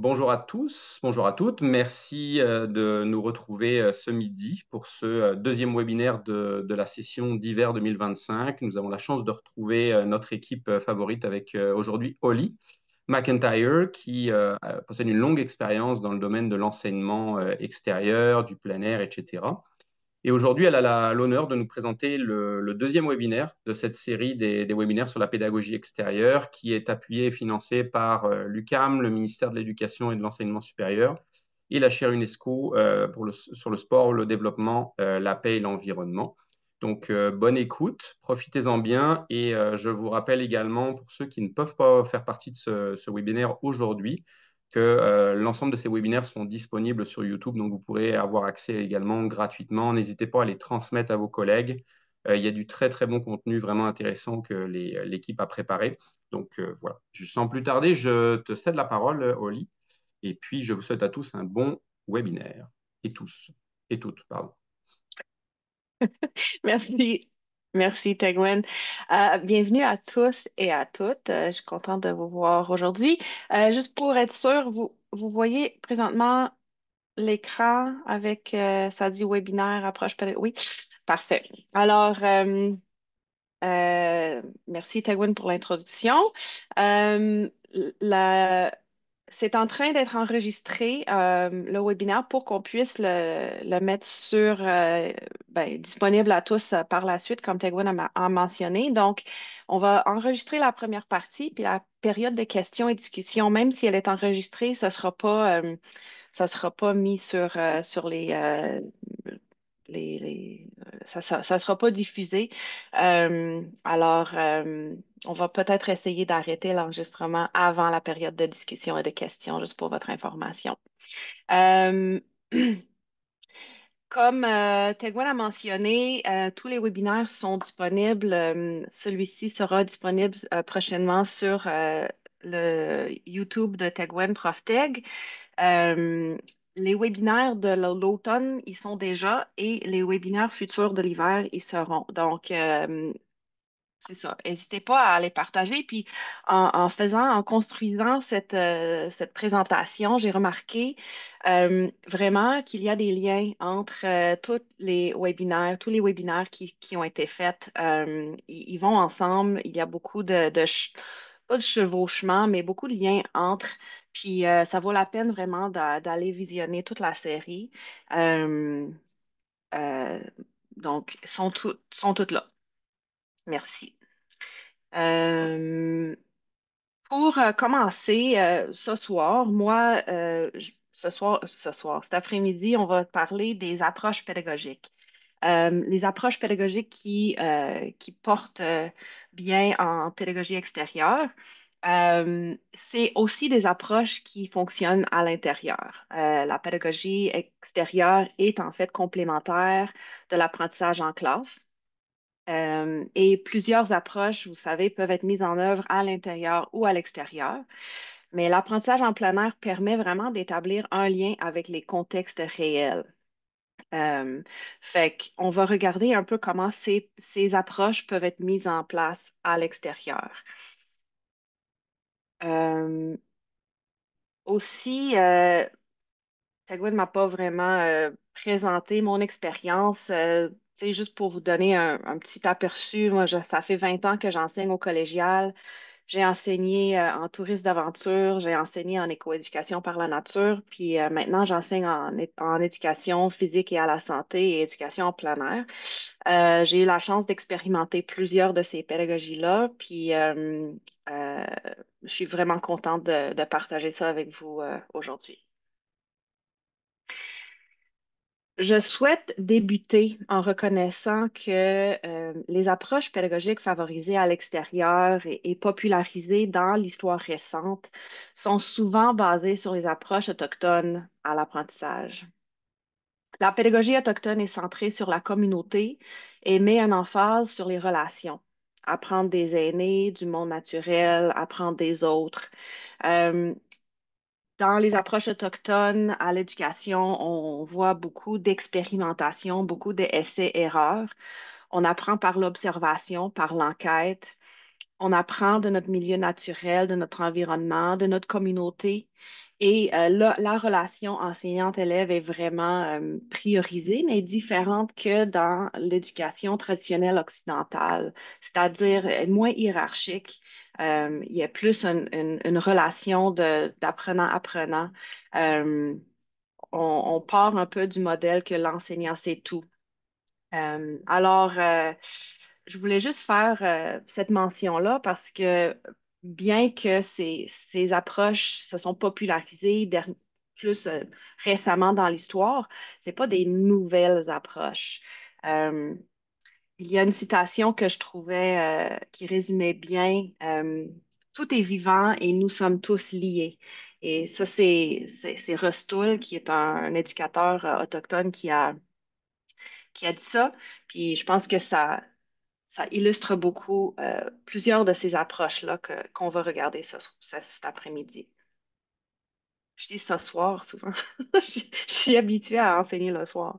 Bonjour à tous, bonjour à toutes. Merci de nous retrouver ce midi pour ce deuxième webinaire de la session d'hiver 2025. Nous avons la chance de retrouver notre équipe favorite avec aujourd'hui Holly McIntyre qui possède une longue expérience dans le domaine de l'enseignement extérieur, du plein air, etc. Et aujourd'hui, elle a l'honneur de nous présenter le deuxième webinaire de cette série des webinaires sur la pédagogie extérieure qui est appuyé et financé par l'UQAM, le ministère de l'Éducation et de l'Enseignement supérieur, et la chaire UNESCO sur le sport, le développement, la paix et l'environnement. Donc, bonne écoute, profitez-en bien. Et je vous rappelle également, pour ceux qui ne peuvent pas faire partie de ce webinaire aujourd'hui, que l'ensemble de ces webinaires seront disponibles sur YouTube, donc vous pourrez avoir accès également gratuitement. N'hésitez pas à les transmettre à vos collègues. Il y a du très très bon contenu vraiment intéressant que l'équipe a préparé. Donc voilà, sans plus tarder, je te cède la parole, Oli, et puis je vous souhaite à tous un bon webinaire. Et tous, et toutes, pardon. Merci. Merci, Tegwen. Bienvenue à tous et à toutes. Je suis contente de vous voir aujourd'hui. Juste pour être sûr, vous voyez présentement l'écran avec, ça dit webinaire, approche pédagogique. Oui, parfait. Alors, merci, Tegwen, pour l'introduction. Euh, la- c'est en train d'être enregistré, le webinaire, pour qu'on puisse le mettre disponible à tous par la suite, comme Tegwin a mentionné. Donc, on va enregistrer la première partie, puis la période de questions et discussions, même si elle est enregistrée, ça sera pas mis sur ça sera pas diffusé. Alors, on va peut-être essayer d'arrêter l'enregistrement avant la période de discussion et de questions, juste pour votre information. Euh, Comme Tegwen a mentionné, tous les webinaires sont disponibles. Celui-ci sera disponible prochainement sur le YouTube de Tegwen ProfTeg. Euh, les webinaires de l'automne, ils sont déjà, et les webinaires futurs de l'hiver, ils seront. Donc, c'est ça. N'hésitez pas à les partager. Puis en construisant cette présentation, j'ai remarqué vraiment qu'il y a des liens entre tous les webinaires qui ont été faits. Ils vont ensemble. Il y a beaucoup pas de chevauchement, mais beaucoup de liens entre. Puis ça vaut la peine vraiment d'aller visionner toute la série. Euh, euh, donc, sont toutes là. Merci. Euh, pour commencer ce soir, cet après-midi, on va parler des approches pédagogiques. Les approches pédagogiques qui portent bien en pédagogie extérieure. C'est aussi des approches qui fonctionnent à l'intérieur. La pédagogie extérieure est en fait complémentaire de l'apprentissage en classe. Et plusieurs approches, vous savez, peuvent être mises en œuvre à l'intérieur ou à l'extérieur. Mais l'apprentissage en plein air permet vraiment d'établir un lien avec les contextes réels. Euh, Fait qu'on va regarder un peu comment ces approches peuvent être mises en place à l'extérieur. Euh, Aussi, Sagwin ne m'a pas vraiment présenté mon expérience. Tu sais, juste pour vous donner un petit aperçu, moi, ça fait 20 ans que j'enseigne au collégial. J'ai enseigné en tourisme d'aventure, j'ai enseigné en écoéducation par la nature, puis maintenant j'enseigne en éducation physique et à la santé et éducation en plein air. J'ai eu la chance d'expérimenter plusieurs de ces pédagogies-là, puis euh, je suis vraiment contente de partager ça avec vous aujourd'hui. Je souhaite débuter en reconnaissant que les approches pédagogiques favorisées à l'extérieur et popularisées dans l'histoire récente sont souvent basées sur les approches autochtones à l'apprentissage. La pédagogie autochtone est centrée sur la communauté et met un emphase sur les relations. Apprendre des aînés, du monde naturel, apprendre des autres. Euh, Dans les approches autochtones à l'éducation, on voit beaucoup d'expérimentation, beaucoup d'essais-erreurs. On apprend par l'observation, par l'enquête. On apprend de notre milieu naturel, de notre environnement, de notre communauté. Et la relation enseignante-élève est vraiment priorisée, mais différente que dans l'éducation traditionnelle occidentale, c'est-à-dire moins hiérarchique. Il y a plus une relation d'apprenant-apprenant. Euh, on part un peu du modèle que l'enseignant sait tout. Alors, je voulais juste faire cette mention-là parce que bien que ces approches se sont popularisées plus récemment dans l'histoire, c'est pas des nouvelles approches. Euh, il y a une citation que je trouvais qui résumait bien Tout est vivant et nous sommes tous liés. Et ça, c'est Rustoul, qui est un éducateur autochtone qui a dit ça. Puis je pense que ça illustre beaucoup plusieurs de ces approches-là qu'on va regarder cet après-midi. Je dis ce soir souvent. Je suis habituée à enseigner le soir.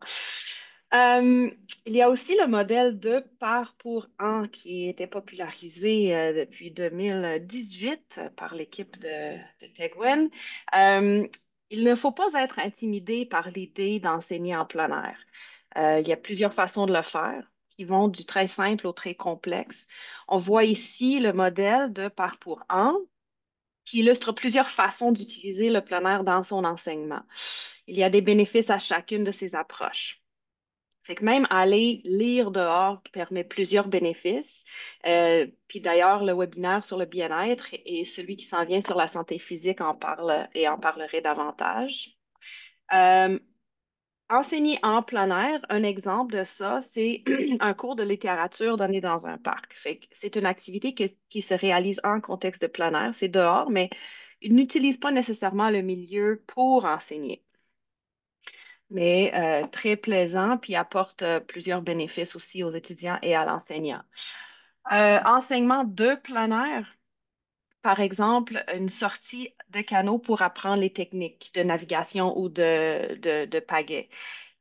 Euh, il y a aussi le modèle de par pour an qui était popularisé depuis 2018 par l'équipe de Tegwen. Euh, il ne faut pas être intimidé par l'idée d'enseigner en plein air. Il y a plusieurs façons de le faire qui vont du très simple au très complexe. On voit ici le modèle de par pour an qui illustre plusieurs façons d'utiliser le plein air dans son enseignement. Il y a des bénéfices à chacune de ces approches. Fait que même aller lire dehors permet plusieurs bénéfices. Puis d'ailleurs, le webinaire sur le bien-être et celui qui s'en vient sur la santé physique en parle et en parlerai davantage. Euh, Enseigner en plein air, un exemple de ça, c'est un cours de littérature donné dans un parc. Fait que c'est une activité qui se réalise en contexte de plein air, c'est dehors, mais il n'utilise pas nécessairement le milieu pour enseigner, mais très plaisant, puis apporte plusieurs bénéfices aussi aux étudiants et à l'enseignant. Enseignement de plein air, par exemple, une sortie de canot pour apprendre les techniques de navigation ou de pagaie.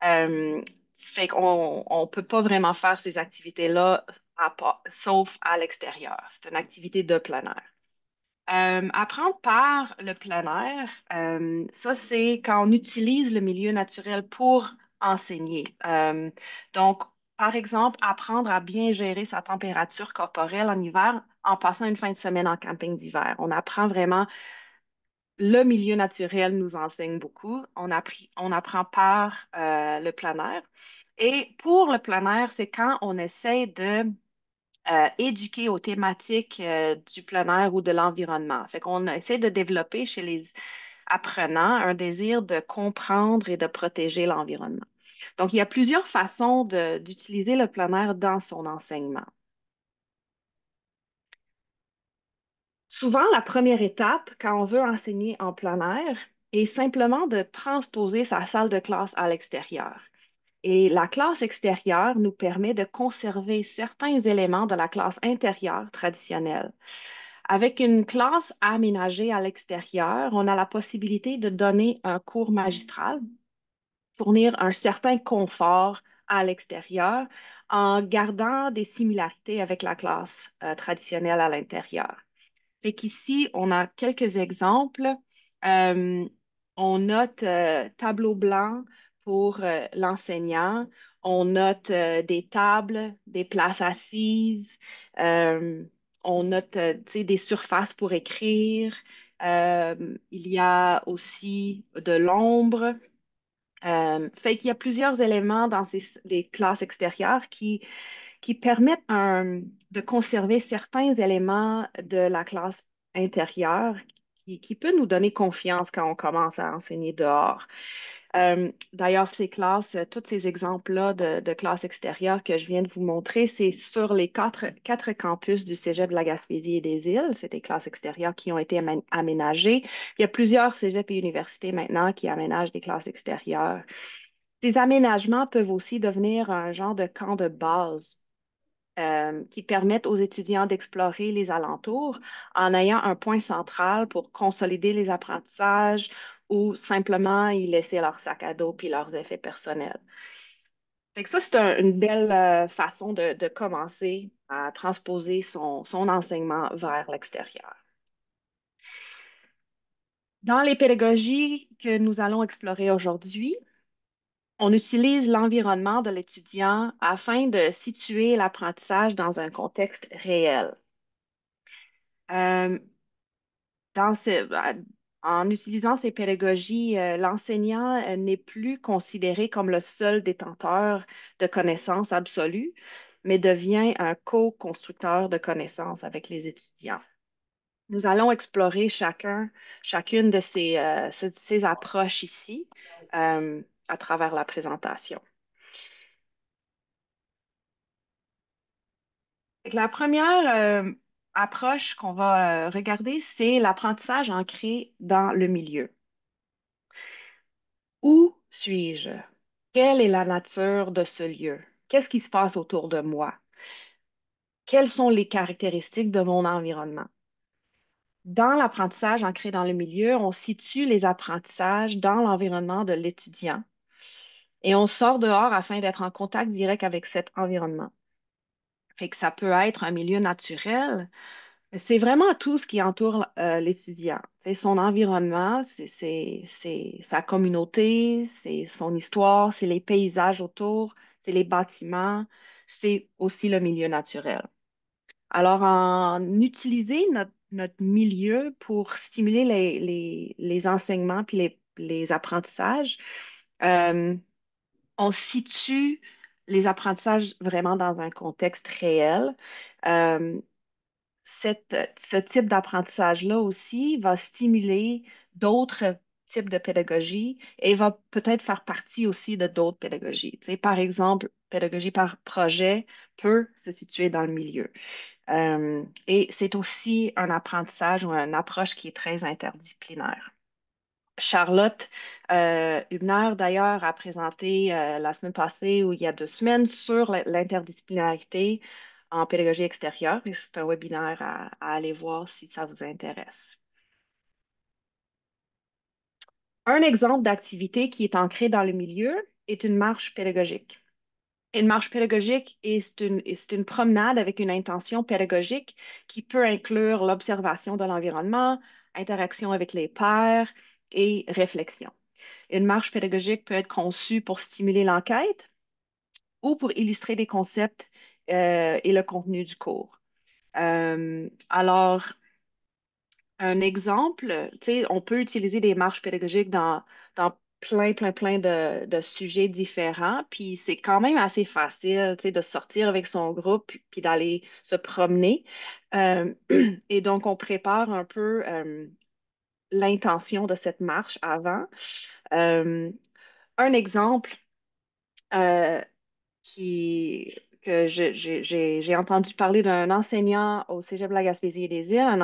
Euh, Fait qu'on on peut pas vraiment faire ces activités-là sauf à l'extérieur. C'est une activité de plein air. Apprendre par le plein air, ça c'est quand on utilise le milieu naturel pour enseigner. Donc, par exemple, apprendre à bien gérer sa température corporelle en hiver en passant une fin de semaine en camping d'hiver. On apprend vraiment, le milieu naturel nous enseigne beaucoup. On apprend par le plein air. Et pour le plein air, c'est quand on essaie de éduquer aux thématiques du plein air ou de l'environnement. Fait qu'on essaie de développer chez les apprenants un désir de comprendre et de protéger l'environnement. Donc, il y a plusieurs façons d'utiliser le plein air dans son enseignement. Souvent, la première étape, quand on veut enseigner en plein air, est simplement de transposer sa salle de classe à l'extérieur. Et la classe extérieure nous permet de conserver certains éléments de la classe intérieure traditionnelle. Avec une classe aménagée à l'extérieur, on a la possibilité de donner un cours magistral, fournir un certain confort à l'extérieur en gardant des similarités avec la classe traditionnelle à l'intérieur. Fait qu'ici, on a quelques exemples. Euh, on note tableau blanc pour l'enseignant. On note des tables, des places assises. Euh, on note tu sais, des surfaces pour écrire. Il y a aussi de l'ombre. Fait qu'il y a plusieurs éléments dans des classes extérieures qui permettent de conserver certains éléments de la classe intérieure qui peut nous donner confiance quand on commence à enseigner dehors. D'ailleurs, ces classes, tous ces exemples-là de classes extérieures que je viens de vous montrer, c'est sur les quatre campus du Cégep de la Gaspésie et des Îles. C'est des classes extérieures qui ont été aménagées. Il y a plusieurs cégeps et universités maintenant qui aménagent des classes extérieures. Ces aménagements peuvent aussi devenir un genre de camp de base qui permettent aux étudiants d'explorer les alentours en ayant un point central pour consolider les apprentissages ou simplement y laisser leur sac à dos puis leurs effets personnels. Fait que ça, c'est une belle façon de commencer à transposer son enseignement vers l'extérieur. Dans les pédagogies que nous allons explorer aujourd'hui, on utilise l'environnement de l'étudiant afin de situer l'apprentissage dans un contexte réel. Euh, dans ce- En utilisant ces pédagogies, l'enseignant n'est plus considéré comme le seul détenteur de connaissances absolues, mais devient un co-constructeur de connaissances avec les étudiants. Nous allons explorer chacune de ces approches ici à travers la présentation. La première approche qu'on va regarder, c'est l'apprentissage ancré dans le milieu. Où suis-je? Quelle est la nature de ce lieu? Qu'est-ce qui se passe autour de moi? Quelles sont les caractéristiques de mon environnement? Dans l'apprentissage ancré dans le milieu, on situe les apprentissages dans l'environnement de l'étudiant et on sort dehors afin d'être en contact direct avec cet environnement. Fait que ça peut être un milieu naturel. C'est vraiment tout ce qui entoure l'étudiant. C'est son environnement, c'est sa communauté, c'est son histoire, c'est les paysages autour, c'est les bâtiments, c'est aussi le milieu naturel. Alors, en utiliser notre milieu pour stimuler les enseignements puis les apprentissages, euh, on situe les apprentissages vraiment dans un contexte réel. Euh, Ce type d'apprentissage-là aussi va stimuler d'autres types de pédagogie et va peut-être faire partie aussi de d'autres pédagogies. Tu sais, par exemple, pédagogie par projet peut se situer dans le milieu. Et c'est aussi un apprentissage ou une approche qui est très interdisciplinaire. Charlotte Hubner, d'ailleurs, a présenté la semaine passée ou il y a 2 semaines sur l'interdisciplinarité en pédagogie extérieure et c'est un webinaire à aller voir si ça vous intéresse. Un exemple d'activité qui est ancrée dans le milieu est une marche pédagogique. Une marche pédagogique c'est une promenade avec une intention pédagogique qui peut inclure l'observation de l'environnement, interaction avec les pairs et réflexion. Une marche pédagogique peut être conçue pour stimuler l'enquête ou pour illustrer des concepts et le contenu du cours. Alors, un exemple, tu sais, on peut utiliser des marches pédagogiques dans plein de sujets différents, puis c'est quand même assez facile, tu sais, de sortir avec son groupe puis d'aller se promener. Euh, et donc, on prépare un peu l'intention de cette marche avant. Euh, un exemple euh, que j'ai entendu parler d'un enseignant au Cégep de la Gaspésie et des Îles, un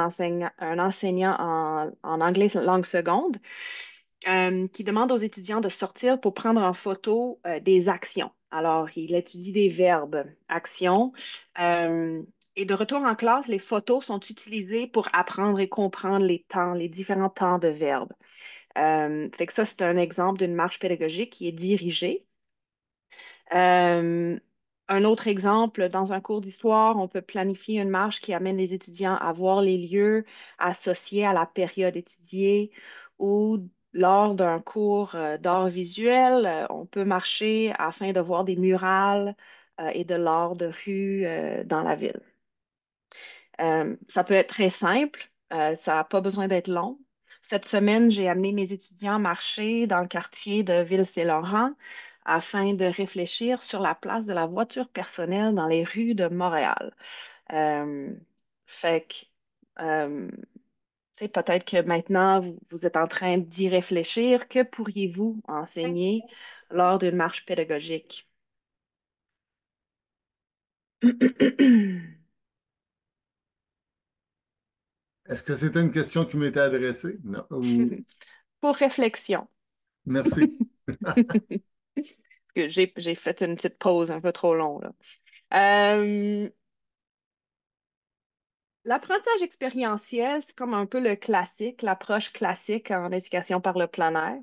enseignant en anglais langue seconde, qui demande aux étudiants de sortir pour prendre en photo des actions. Alors, il étudie des verbes, actions. euh, et de retour en classe, les photos sont utilisées pour apprendre et comprendre les temps, les différents temps de verbes. Fait que ça, c'est un exemple d'une marche pédagogique qui est dirigée. Euh, un autre exemple, dans un cours d'histoire, on peut planifier une marche qui amène les étudiants à voir les lieux associés à la période étudiée ou lors d'un cours d'art visuel, on peut marcher afin de voir des murales et de l'art de rue dans la ville. Ça peut être très simple, ça n'a pas besoin d'être long. Cette semaine, j'ai amené mes étudiants marcher dans le quartier de Ville-Saint-Laurent afin de réfléchir sur la place de la voiture personnelle dans les rues de Montréal. Euh, fait que, euh, tu sais, peut-être que maintenant, vous êtes en train d'y réfléchir. Que pourriez-vous enseigner lors d'une marche pédagogique? Est-ce que c'était une question qui m'était adressée? Non. Pour réflexion. Merci. Que j'ai fait une petite pause un peu trop longue, là. Euh, L'apprentissage expérientiel, c'est comme un peu le classique, l'approche classique en éducation par le plein air,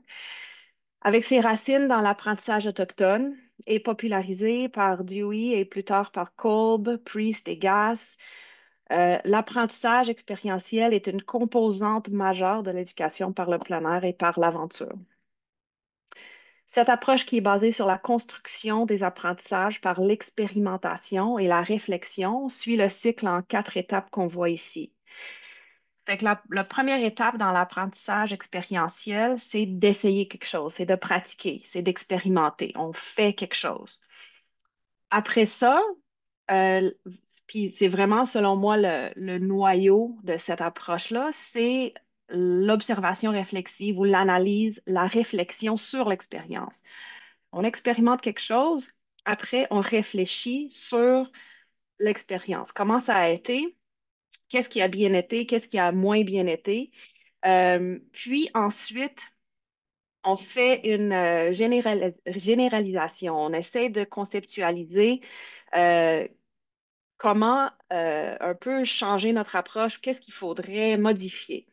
avec ses racines dans l'apprentissage autochtone et popularisé par Dewey et plus tard par Kolb, Priest et Gass. L'apprentissage expérientiel est une composante majeure de l'éducation par le plein air et par l'aventure. Cette approche qui est basée sur la construction des apprentissages par l'expérimentation et la réflexion suit le cycle en 4 étapes qu'on voit ici. Fait que la première étape dans l'apprentissage expérientiel, c'est d'essayer quelque chose, c'est de pratiquer, c'est d'expérimenter. On fait quelque chose. Après ça, euh, puis c'est vraiment, selon moi, le noyau de cette approche-là, c'est l'observation réflexive ou l'analyse, la réflexion sur l'expérience. On expérimente quelque chose, après, on réfléchit sur l'expérience. Comment ça a été? Qu'est-ce qui a bien été? Qu'est-ce qui a moins bien été? Puis ensuite, on fait une généralisation. On essaie de conceptualiser euh, comment un peu changer notre approche, qu'est-ce qu'il faudrait modifier.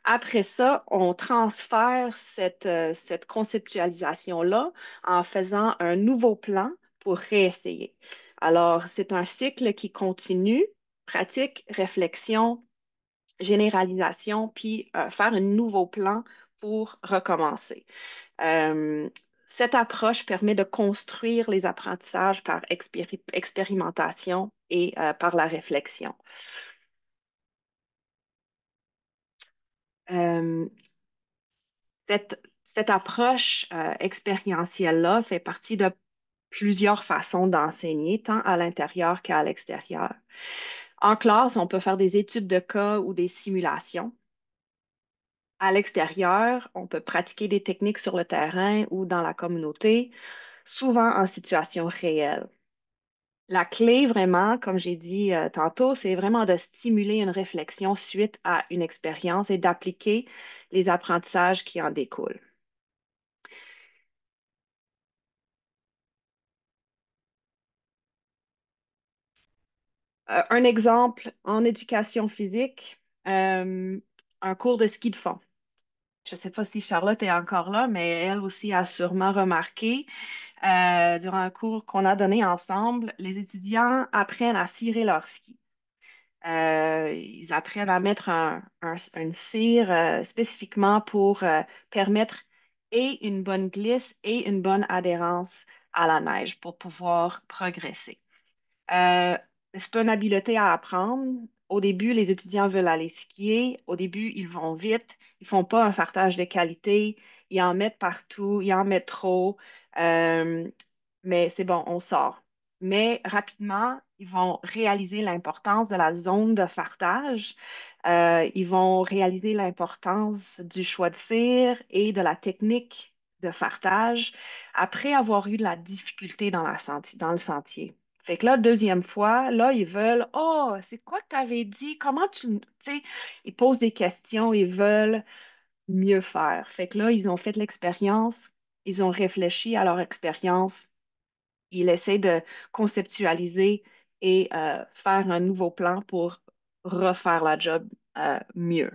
Après ça, on transfère cette conceptualisation-là en faisant un nouveau plan pour réessayer. Alors, c'est un cycle qui continue, pratique, réflexion, généralisation, puis faire un nouveau plan pour recommencer. Euh, Cette approche permet de construire les apprentissages par expérimentation et par la réflexion. Euh, cette approche expérientielle-là fait partie de plusieurs façons d'enseigner, tant à l'intérieur qu'à l'extérieur. En classe, on peut faire des études de cas ou des simulations. À l'extérieur, on peut pratiquer des techniques sur le terrain ou dans la communauté, souvent en situation réelle. La clé, vraiment, comme j'ai dit tantôt, c'est vraiment de stimuler une réflexion suite à une expérience et d'appliquer les apprentissages qui en découlent. Un exemple en éducation physique, un cours de ski de fond. Je ne sais pas si Charlotte est encore là, mais elle aussi a sûrement remarqué, durant un cours qu'on a donné ensemble, les étudiants apprennent à cirer leur ski. Ils apprennent à mettre une cire spécifiquement pour permettre et une bonne glisse et une bonne adhérence à la neige pour pouvoir progresser. Euh, c'est une habileté à apprendre. Au début, les étudiants veulent aller skier. Au début, ils vont vite. Ils font pas un fartage de qualité. Ils en mettent partout. Ils en mettent trop. Euh, mais c'est bon, on sort. Mais rapidement, ils vont réaliser l'importance de la zone de fartage. Ils vont réaliser l'importance du choix de cire et de la technique de fartage après avoir eu de la difficulté dans le sentier. Fait que là, deuxième fois, là, ils veulent, oh, c'est quoi que tu avais dit? Comment tu sais, ils posent des questions, ils veulent mieux faire. Fait que là, ils ont fait l'expérience, ils ont réfléchi à leur expérience, ils essaient de conceptualiser et faire un nouveau plan pour refaire la job mieux.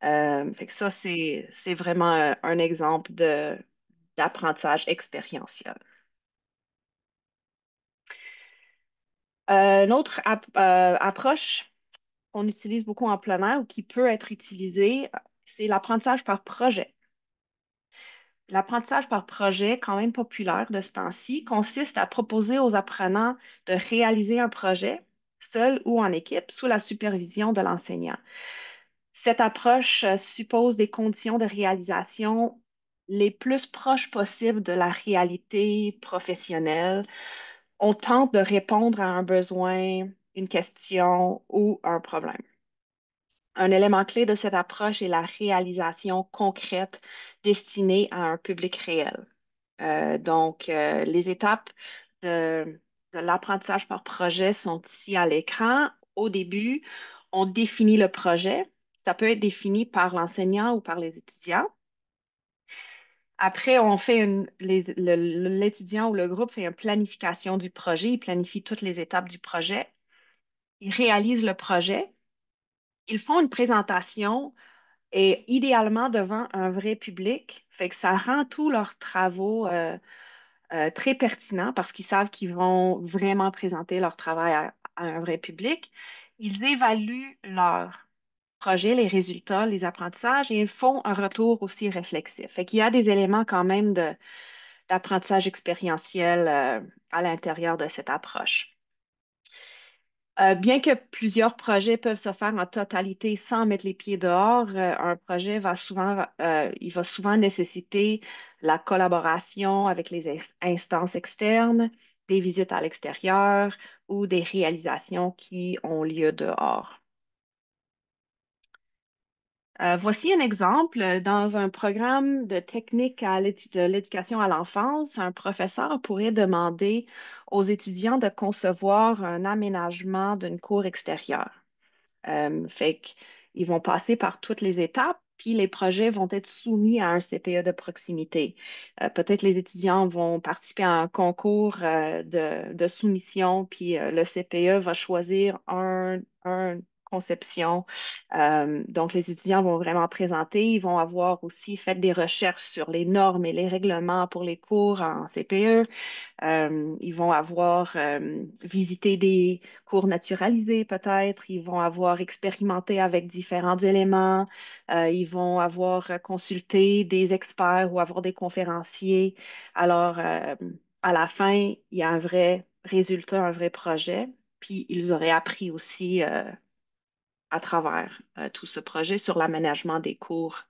Fait que ça, c'est vraiment un exemple d'apprentissage expérientiel. Une autre approche qu'on utilise beaucoup en plein air ou qui peut être utilisée, c'est l'apprentissage par projet. L'apprentissage par projet, quand même populaire de ce temps-ci, consiste à proposer aux apprenants de réaliser un projet, seul ou en équipe, sous la supervision de l'enseignant. Cette approche suppose des conditions de réalisation les plus proches possibles de la réalité professionnelle. On tente de répondre à un besoin, une question ou un problème. Un élément clé de cette approche est la réalisation concrète destinée à un public réel. Les étapes de l'apprentissage par projet sont ici à l'écran. Au début, on définit le projet. Ça peut être défini par l'enseignant ou par les étudiants. Après, l'étudiant ou le groupe fait une planification du projet. Il planifie toutes les étapes du projet. Il réalise le projet. Ils font une présentation et idéalement devant un vrai public. Fait que ça rend tous leurs travaux très pertinents parce qu'ils savent qu'ils vont vraiment présenter leur travail à un vrai public. Ils évaluent leur projet, les résultats, les apprentissages et ils font un retour aussi réflexif. Fait qu'il y a des éléments quand même d'apprentissage expérientiel à l'intérieur de cette approche. Bien que plusieurs projets peuvent se faire en totalité sans mettre les pieds dehors, un projet il va souvent nécessiter la collaboration avec les instances externes, des visites à l'extérieur ou des réalisations qui ont lieu dehors. Voici un exemple. Dans un programme de technique de l'éducation à l'enfance, un professeur pourrait demander aux étudiants de concevoir un aménagement d'une cour extérieure. Fait qu'ils vont passer par toutes les étapes, puis les projets vont être soumis à un CPE de proximité. Peut-être les étudiants vont participer à un concours de soumission, puis le CPE va choisir un conception. Donc, les étudiants vont vraiment présenter. Ils vont avoir aussi fait des recherches sur les normes et les règlements pour les cours en CPE. Ils vont avoir visité des cours naturalisés peut-être, ils vont avoir expérimenté avec différents éléments, ils vont avoir consulté des experts ou avoir des conférenciers. Alors, à la fin, il y a un vrai résultat, un vrai projet, puis ils auraient appris aussi à travers tout ce projet sur l'aménagement des cours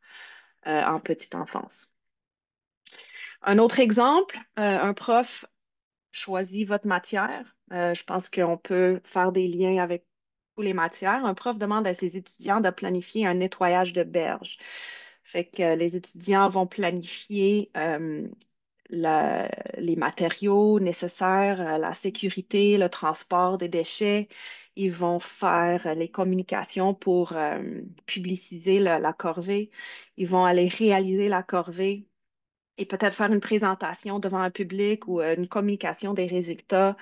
en petite enfance. Un autre exemple, un prof choisis votre matière. Je pense qu'on peut faire des liens avec toutes les matières. Un prof demande à ses étudiants de planifier un nettoyage de berge. Fait que les étudiants vont planifier les matériaux nécessaires, la sécurité, le transport des déchets. Ils vont faire les communications pour publiciser la corvée. Ils vont aller réaliser la corvée et peut-être faire une présentation devant un public ou une communication des résultats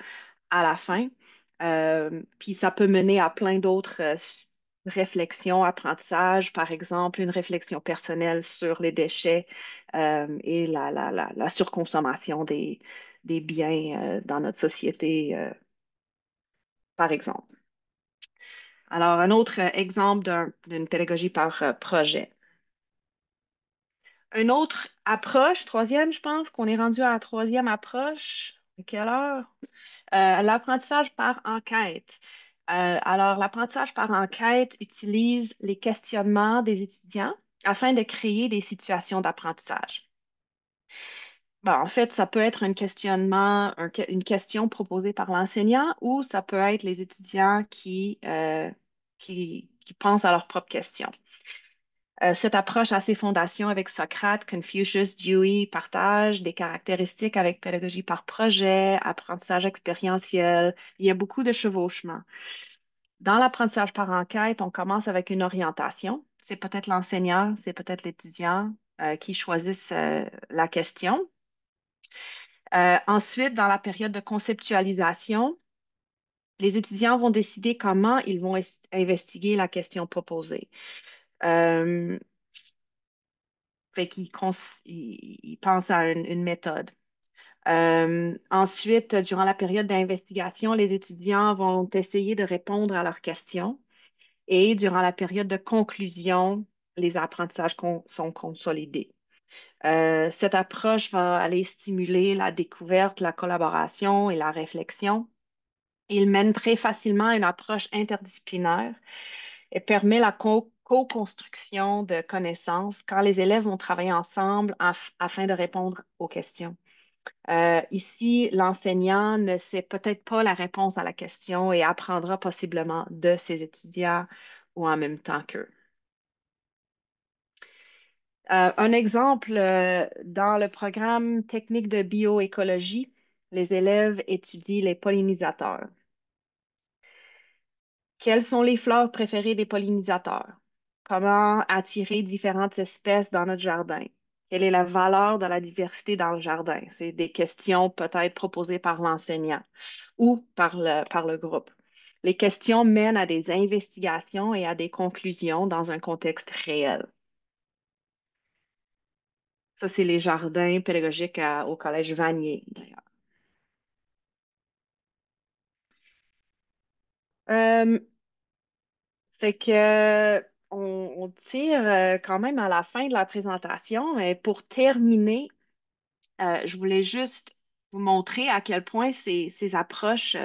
à la fin. Puis ça peut mener à plein d'autres réflexions, apprentissages, par exemple, une réflexion personnelle sur les déchets et la surconsommation des biens dans notre société, par exemple. Alors, un autre exemple d'une pédagogie par projet. Une autre approche, troisième, je pense qu'on est rendu à la troisième approche. À quelle heure? L'apprentissage par enquête. Alors, l'apprentissage par enquête utilise les questionnements des étudiants afin de créer des situations d'apprentissage. Bon, en fait, ça peut être un questionnement, une question proposée par l'enseignant ou ça peut être les étudiants qui pensent à leurs propres questions. Cette approche a ses fondations avec Socrate, Confucius, Dewey, partage des caractéristiques avec pédagogie par projet, apprentissage expérientiel. Il y a beaucoup de chevauchements. Dans l'apprentissage par enquête, on commence avec une orientation. C'est peut-être l'enseignant, c'est peut-être l'étudiant qui choisissent la question. Ensuite, dans la période de conceptualisation, les étudiants vont décider comment ils vont investiguer la question proposée. Euh, Fait qu'ils pensent à une méthode. Ensuite, durant la période d'investigation, les étudiants vont essayer de répondre à leurs questions. Et durant la période de conclusion, les apprentissages sont consolidés. Cette approche va aller stimuler la découverte, la collaboration et la réflexion. Il mène très facilement à une approche interdisciplinaire et permet la co-construction de connaissances quand les élèves vont travailler ensemble afin de répondre aux questions. Ici, l'enseignant ne sait peut-être pas la réponse à la question et apprendra possiblement de ses étudiants ou en même temps qu'eux. Un exemple, dans le programme technique de bioécologie, les élèves étudient les pollinisateurs. Quelles sont les fleurs préférées des pollinisateurs? Comment attirer différentes espèces dans notre jardin? Quelle est la valeur de la diversité dans le jardin? C'est des questions peut-être proposées par l'enseignant ou par le groupe. Les questions mènent à des investigations et à des conclusions dans un contexte réel. Ça, c'est les jardins pédagogiques au Collège Vanier, d'ailleurs. Fait que, on tire quand même à la fin de la présentation. Et pour terminer, je voulais juste vous montrer à quel point ces approches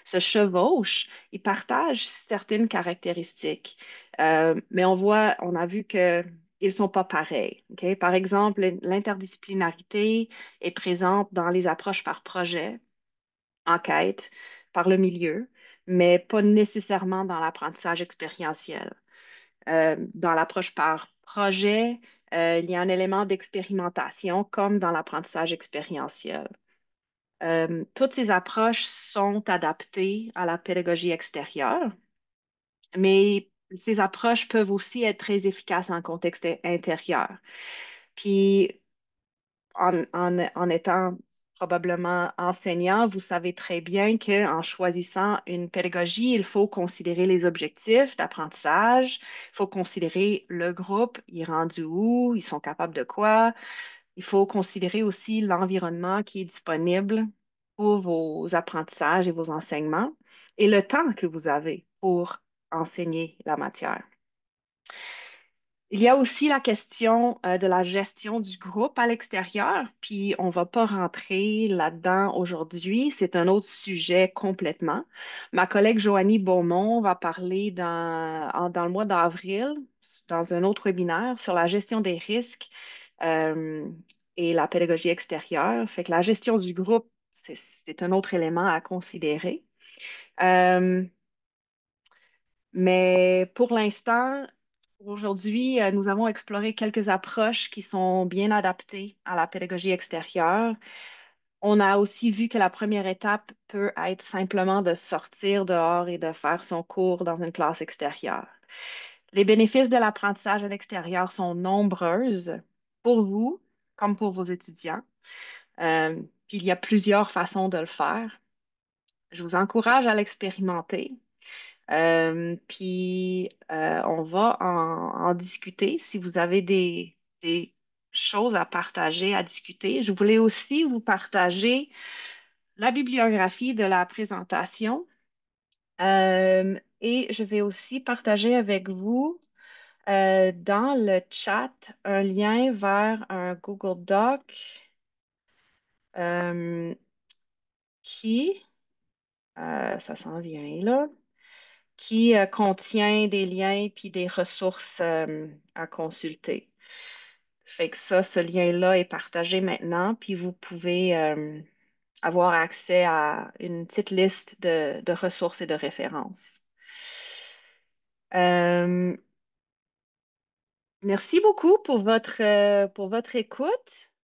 se chevauchent. Ils partagent certaines caractéristiques, mais on a vu que ils sont pas pareils. OK? Par exemple, l'interdisciplinarité est présente dans les approches par projet, enquête, par le milieu, mais pas nécessairement dans l'apprentissage expérientiel. Dans l'approche par projet, il y a un élément d'expérimentation comme dans l'apprentissage expérientiel. Toutes ces approches sont adaptées à la pédagogie extérieure, mais ces approches peuvent aussi être très efficaces en contexte intérieur. Puis, en étant probablement enseignant, vous savez très bien qu'en choisissant une pédagogie, il faut considérer les objectifs d'apprentissage, il faut considérer le groupe, il est rendu où, ils sont capables de quoi. Il faut considérer aussi l'environnement qui est disponible pour vos apprentissages et vos enseignements et le temps que vous avez pour enseigner la matière. Il y a aussi la question de la gestion du groupe à l'extérieur, puis on ne va pas rentrer là-dedans aujourd'hui. C'est un autre sujet complètement. Ma collègue Joanie Beaumont va parler dans le mois d'avril, dans un autre webinaire, sur la gestion des risques euh, et la pédagogie extérieure. Fait que la gestion du groupe, c'est un autre élément à considérer. Euh, mais pour l'instant, aujourd'hui, nous avons exploré quelques approches qui sont bien adaptées à la pédagogie extérieure. On a aussi vu que la première étape peut être simplement de sortir dehors et de faire son cours dans une classe extérieure. Les bénéfices de l'apprentissage à l'extérieur sont nombreuses pour vous comme pour vos étudiants. Puis il y a plusieurs façons de le faire. Je vous encourage à l'expérimenter. Puis on va en discuter si vous avez des choses à partager, à discuter. Je voulais aussi vous partager la bibliographie de la présentation et je vais aussi partager avec vous dans le chat un lien vers un Google Doc euh, qui, ça s'en vient là, qui contient des liens puis des ressources à consulter. Fait que ça, ce lien-là est partagé maintenant, puis vous pouvez avoir accès à une petite liste de ressources et de références. Euh, Merci beaucoup pour votre écoute.